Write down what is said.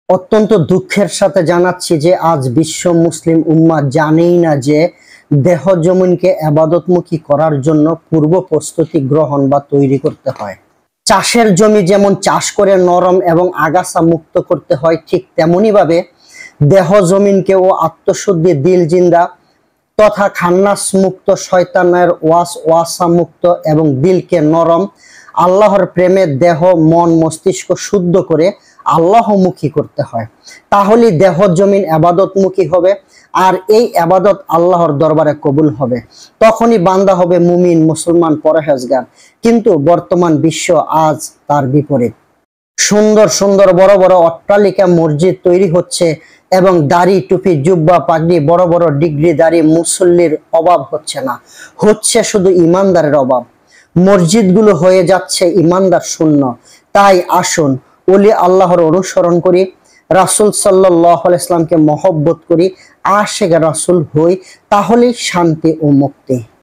অত্যন্ত দুঃখের সাথে জানাচ্ছি যে আজ বিশ্ব মুসলিম উম্মাহ জানেই না যে দেহ জমিনকে ইবাদতমুখী করার জন্য পূর্ব প্রস্তুতি গ্রহণ বা তৈরি করতে হয়। চাষের জমি যেমন চাষ করে নরম এবং আগাছা মুক্ত করতে হয়, ঠিক তেমনি ভাবে দেহ জমিনকে ও আত্মশুদ্ধি দিল জিন্দা তথা খান্নাস মুক্ত, শয়তানের ওয়াসওয়াসা মুক্ত এবং দিলকে নরম আল্লাহর প্রেমে দেহ মন মস্তিষ্ক শুদ্ধ করে আল্লাহমুখী করতে হয়। তাহলে দেহ জমিন ইবাদতমুখী হবে আর এই ইবাদত আল্লাহর দরবারে কবুল হবে। তখনই বান্দা হবে মুমিন, মুসলমান, পরহেজগার। কিন্তু বর্তমান বিশ্ব আজ তার বিপরীত। সুন্দর সুন্দর বড় বড় অট্টালিকা মসজিদ তৈরি হচ্ছে এবং দাড়ি টুপি জুব্বা পাগড়ি বড় বড় ডিগ্রি দাড়ি মুসল্লির অভাব হচ্ছে না, হচ্ছে শুধু ইমানদারের অভাব। মসজিদগুলো হয়ে যাচ্ছে ইমানদার শূন্য। তাই আসুন ওলি আল্লাহর অনুসরণ করি, রাসূল সাল্লাল্লাহু আলাইহি ওয়াসাল্লামকে মহব্বত করি, আশিক রাসূল হই, তাহলেই শান্তি ও মুক্তি।